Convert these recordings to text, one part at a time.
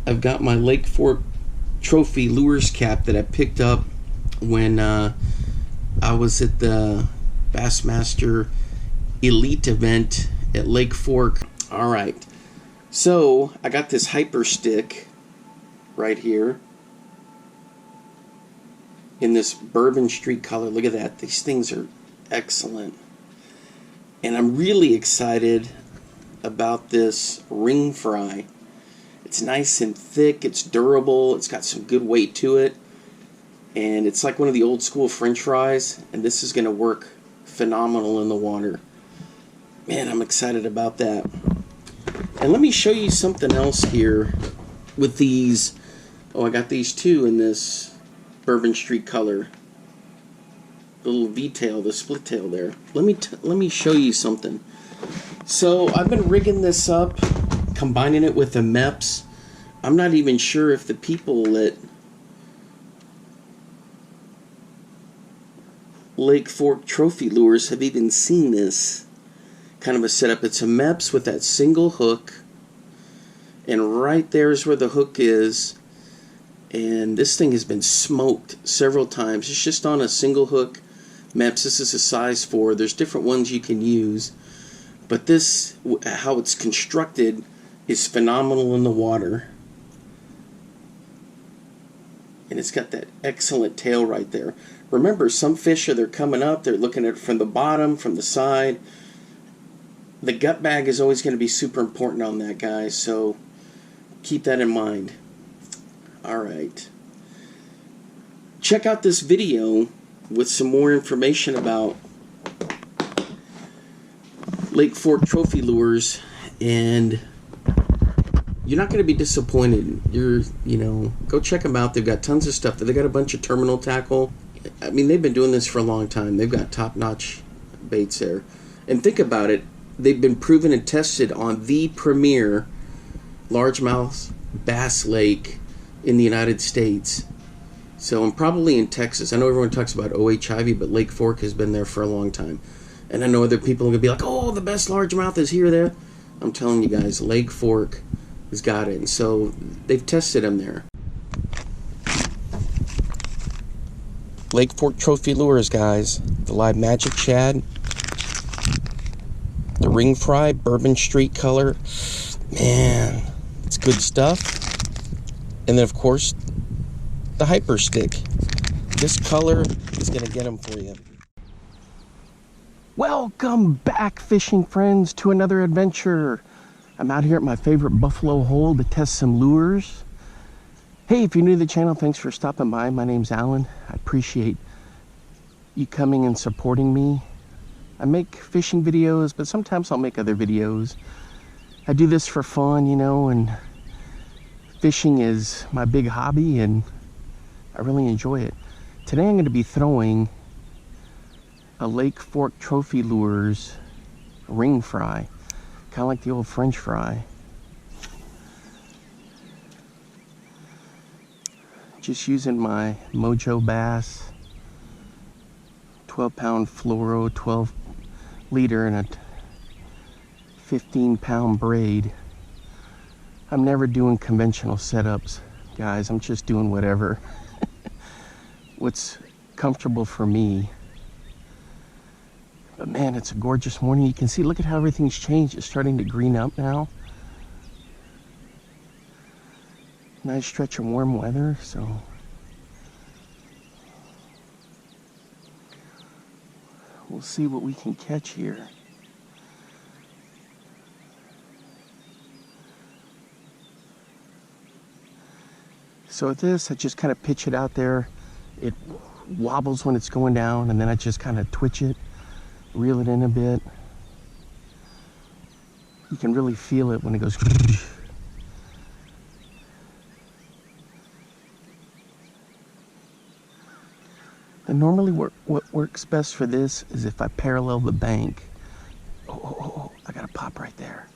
I've got my Lake Fork Trophy Lures cap that I picked up when I was at the Bassmaster Elite event at Lake Fork. Alright, so I got this hyper stick right here in this Bourbon Street color. Look at that. These things are excellent. And I'm really excited about this ring fry. It's nice and thick, it's durable, it's got some good weight to it, and it's like one of the old school French fries, and this is going to work phenomenal in the water. Man, I'm excited about that. And let me show you something else here with these. Oh, I got these too in this Bourbon Street color. The little V-tail, the split tail there. Let me show you something. So I've been rigging this up, combining it with the MEPS. I'm not even sure if the people at Lake Fork Trophy Lures have even seen this kind of a setup. It's a MEPS with that single hook, and right there is where the hook is, and this thing has been smoked several times. It's just on a single hook MEPS. This is a size 4. There's different ones you can use, but this, how it's constructed, is phenomenal in the water. And it's got that excellent tail right there. Remember, some fish, they're coming up, they're looking at it from the bottom, from the side. The gut bag is always going to be super important on that, guys, so keep that in mind. Alright. Check out this video with some more information about Lake Fork Trophy Lures, and you're not going to be disappointed. Go check them out. They've got tons of stuff. They got a bunch of terminal tackle. I mean, they've been doing this for a long time. They've got top-notch baits there. And think about it. They've been proven and tested on the premier largemouth bass lake in the United States. So, and probably in Texas. I know everyone talks about OHIV, but Lake Fork has been there for a long time. And I know other people are going to be like, oh, the best largemouth is here, there. I'm telling you guys, Lake Fork has got it. And so they've tested them there. Lake Fork Trophy Lures, guys. The live magic shad. The ring fry, Bourbon Street color. Man, it's good stuff. And then, of course, the hyper stick. This color is going to get them for you. Welcome back, fishing friends, to another adventure. I'm out here at my favorite buffalo hole to test some lures. Hey, if you're new to the channel, thanks for stopping by. My name's Alan. I appreciate you coming and supporting me. I make fishing videos, but sometimes I'll make other videos. I do this for fun, and fishing is my big hobby, and I really enjoy it. Today I'm going to be throwing a Lake Fork Trophy Lures ring fry, kind of like the old French fry. Just using my Mojo Bass 12-pound fluoro 12 liter and a 15-pound braid. I'm never doing conventional setups, guys. I'm just doing whatever. What's comfortable for me. But man, it's a gorgeous morning. You can see, look at how everything's changed. It's starting to green up now. Nice stretch of warm weather, so we'll see what we can catch here. So with this, I just kind of pitch it out there. It wobbles when it's going down, and then I just kind of twitch it, reel it in a bit. You can really feel it when it goes. And normally what works best for this is if I parallel the bank. Oh, I got a pop right there.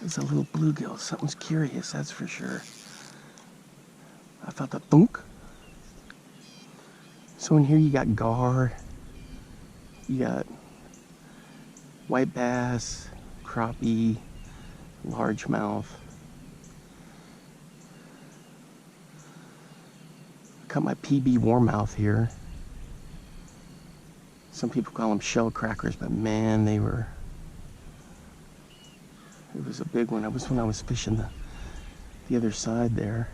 It's a little bluegill. Something's curious, that's for sure. I felt a thunk. So in here you got gar, you got white bass, crappie, largemouth. Got my PB warmouth here. Some people call them shell crackers, but man, it was a big one. That was when I was fishing the other side there.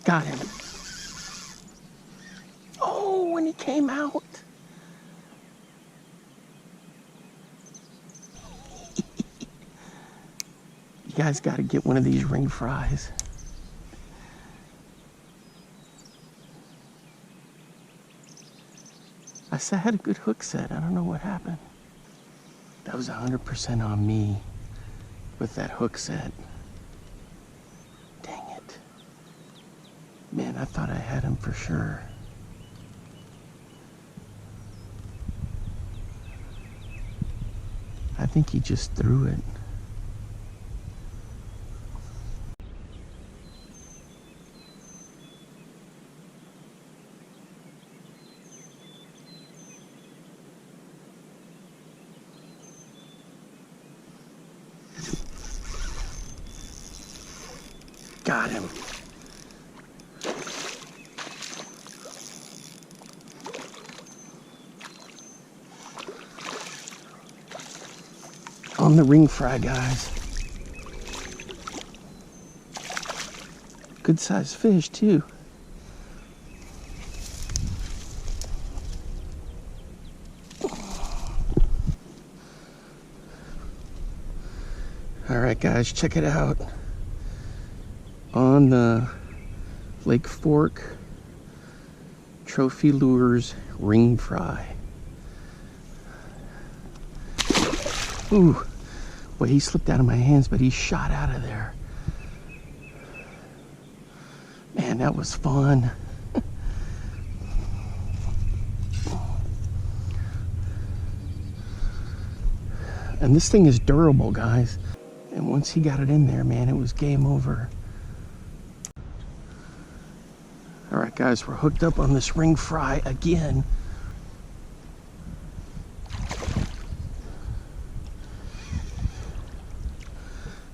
Got him. Oh, when he came out. You guys got to get one of these ring fries. I had a good hook set. I don't know what happened. That was 100% on me with that hook set. Dang it. Man, I thought I had him for sure. I think he just threw it. Got him. On the ring fry, guys. Good sized fish too. All right, guys, check it out. On the Lake Fork Trophy Lures ring fry. Ooh, well, he slipped out of my hands, but he shot out of there. Man, that was fun. And this thing is durable, guys. And once he got it in there, man, it was game over. All right, guys, we're hooked up on this ring fry again.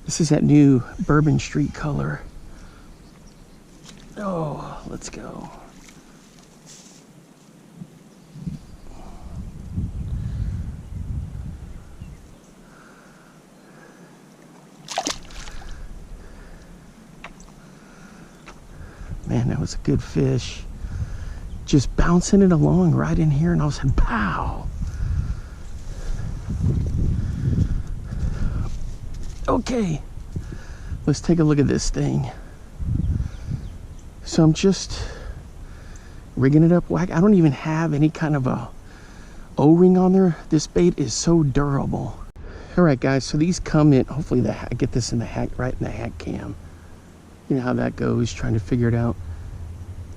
This is that new Bourbon Street color. Oh, let's go. Man, that was a good fish. Just bouncing it along right in here, and all of a sudden, pow! Okay, let's take a look at this thing. So I'm just rigging it up. I don't even have any kind of a O-ring on there. This bait is so durable. All right, guys, so these come in, hopefully I get this in the hack, right in the hack cam. You know how that goes, trying to figure it out.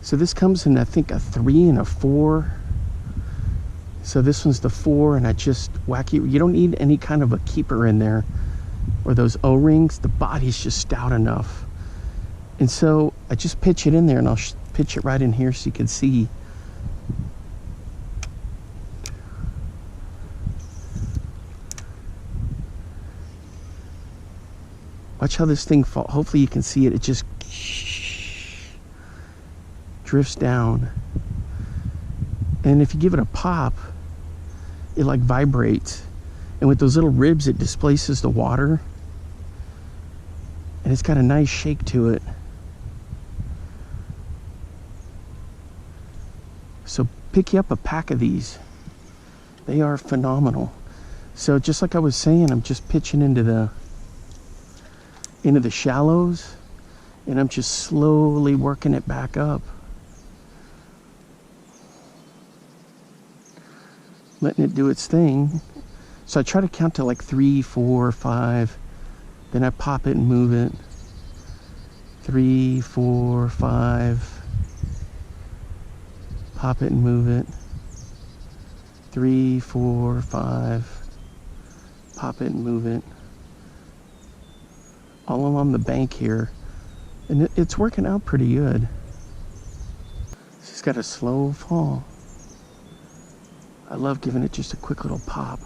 So this comes in, I think, a 3 and a 4. So this one's the 4, and I just whack it. You don't need any kind of a keeper in there or those O-rings. The body's just stout enough. And so I just pitch it in there, and I'll pitch it right in here so you can see. Watch how this thing falls. Hopefully you can see it. It just drifts down. And if you give it a pop, it like vibrates. And with those little ribs, it displaces the water. And it's got a nice shake to it. So pick you up a pack of these. They are phenomenal. So just like I was saying, I'm just pitching into the shallows, and I'm just slowly working it back up. Letting it do its thing. So I try to count to like 3, 4, 5. Then I pop it and move it. 3, 4, 5. Pop it and move it. 3, 4, 5. Pop it and move it. All along the bank here. And it's working out pretty good. She's got a slow fall. I love giving it just a quick little pop.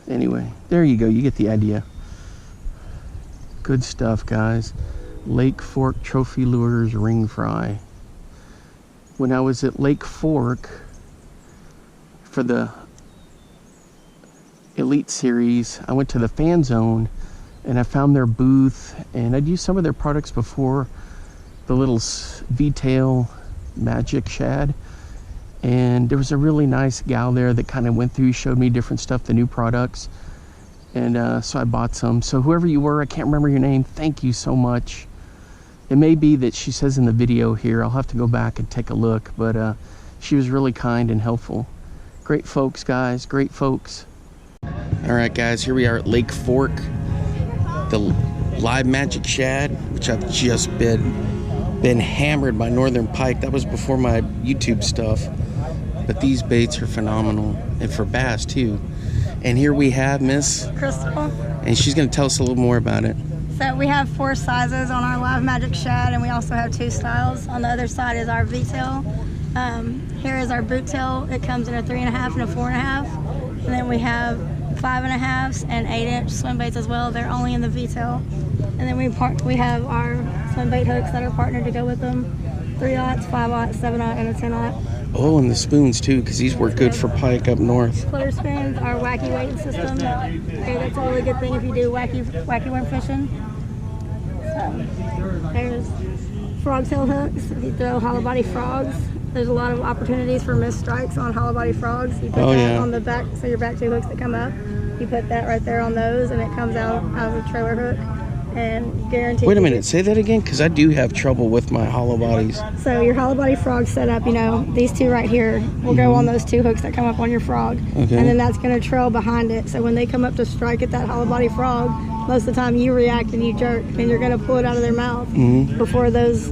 Anyway, there you go. You get the idea. Good stuff, guys. Lake Fork Trophy Lures ring fry. When I was at Lake Fork for the Elite Series, I went to the Fan Zone and I found their booth, and I'd used some of their products before, the little V-tail magic shad, and there was a really nice gal there that kind of went through, showed me different stuff, the new products, and so I bought some. So whoever you were, I can't remember your name, thank you so much. It may be that she says in the video here, I'll have to go back and take a look, but she was really kind and helpful. Great folks, guys, great folks. All right, guys, here we are at Lake Fork. The live magic shad, which I've just been hammered by northern pike. That was before my YouTube stuff, but these baits are phenomenal, and for bass too. And here we have Miss Crystal, and she's going to tell us a little more about it. so we have 4 sizes on our live magic shad, and we also have 2 styles. On the other side is our V-tail. Here is our boot tail. It comes in a 3.5 and a 4.5, and then we have 5.5s and 8-inch swim baits as well. They're only in the V-tail. And then we have our swim bait hooks that are partnered to go with them. 3/0, 5/0, 7/0, and a 10/0. Oh, and the spoons too, because these work good for pike up north. Flutter spoons, our wacky weighting system. Okay, that's a really good thing if you do wacky worm fishing. So, there's frog tail hooks. If you throw hollow body frogs, there's a lot of opportunities for missed strikes on hollow body frogs. You put that on the back, so your back 2 hooks that come up, you put that right there on those, and it comes out of the trailer hook, and guaranteed. Wait a minute, say that again, because I do have trouble with my hollow bodies. So your hollow body frog setup, you know, these 2 right here will go on those 2 hooks that come up on your frog, and then that's going to trail behind it. So when they come up to strike at that hollow body frog, most of the time you react and you jerk, and you're going to pull it out of their mouth before those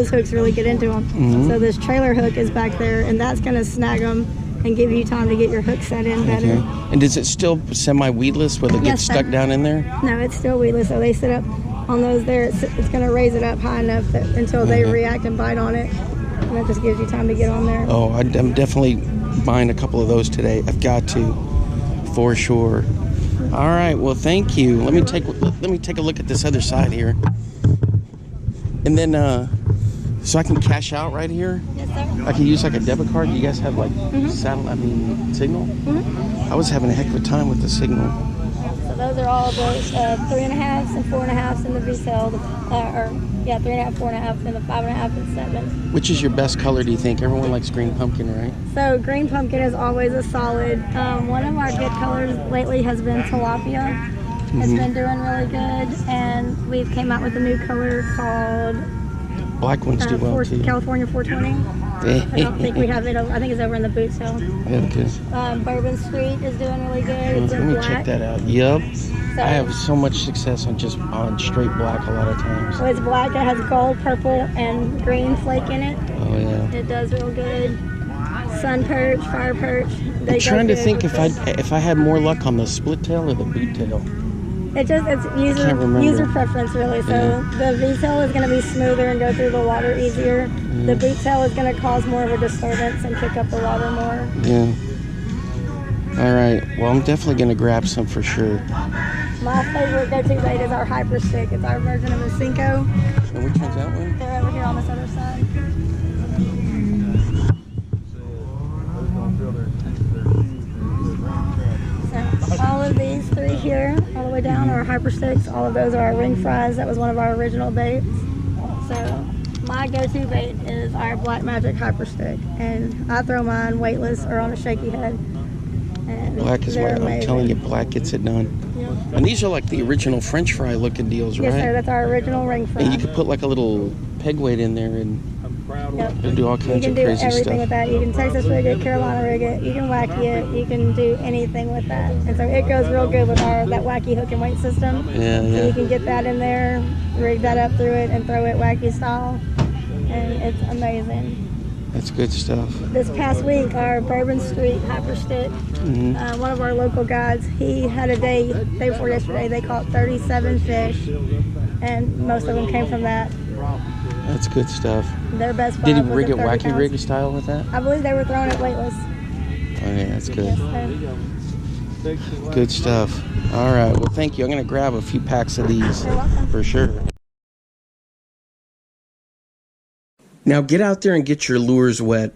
hooks really get into them. So this trailer hook is back there, and that's going to snag them and give you time to get your hook set in better. And does it still semi-weedless? Will it get stuck down in there? No, it's still weedless. So they sit up on those there. It's going to raise it up high enough that until they react and bite on it, and that just gives you time to get on there. Oh, I'm definitely buying a couple of those today. I've got to, for sure. All right, well, thank you. Let me take a look at this other side here, and then so I can cash out right here. Yes, sir. I can use like a debit card. You guys have like signal? I was having a heck of a time with the signal. So those are all those 3.5s and 4.5s in the V-tail, 3.5, 4.5, and the 5.5 and 7. Which is your best color, do you think? Everyone likes green pumpkin, right? So green pumpkin is always a solid. One of our good colors lately has been tilapia. It's been doing really good, and we've came out with a new color called black ones do well too. California 420. I don't think we have it. I think it's over in the boot tail. Okay. Bourbon Street is doing really good. Let me check that out. Yep. So, I have so much success on straight black a lot of times. So it's black. It has gold, purple, and green flake in it. Oh yeah. It does real good. Sun perch, fire perch. I'm trying to think if I had more luck on the split tail or the boot tail. It's user preference really. So the V-tail is going to be smoother and go through the water easier. The boot tail is going to cause more of a disturbance and pick up the water more. Yeah. All right. Well, I'm definitely going to grab some for sure. My favorite go-to bait is our Hyper Stick. It's our version of a Cinco. And which one's that one? They're over here on this other side. So all of these 3 here, all the way down, are Hyper Sticks. All of those are our ring fries. That was one of our original baits. So my go-to bait is our Black Magic Hyper Stick, and I throw mine weightless or on a shaky head. And black is what I'm telling you, black gets it done. Yep. And these are like the original French fry looking deals, right? Yes, sir. That's our original ring fry. And you could put like a little peg weight in there and do all kinds of crazy stuff. You can do everything with that. You can Texas rig it, Carolina rig it, you can wacky it, you can do anything with that. And so it goes real good with that wacky hook and weight system. Yeah, yeah. So you can get that in there, rig that up through it, and throw it wacky style. And it's amazing. That's good stuff. This past week, our Bourbon Street Hyper Stick, one of our local guides, he had a day before yesterday, they caught 37 fish, and most of them came from that. That's good stuff. Their best Did he five was rig a it 30 wacky pounds. rig style with that? I believe they were throwing it weightless. Okay, that's good. Yes, Good stuff. All right. Well, thank you. I'm going to grab a few packs of these You're welcome. for sure. Now get out there and get your lures wet.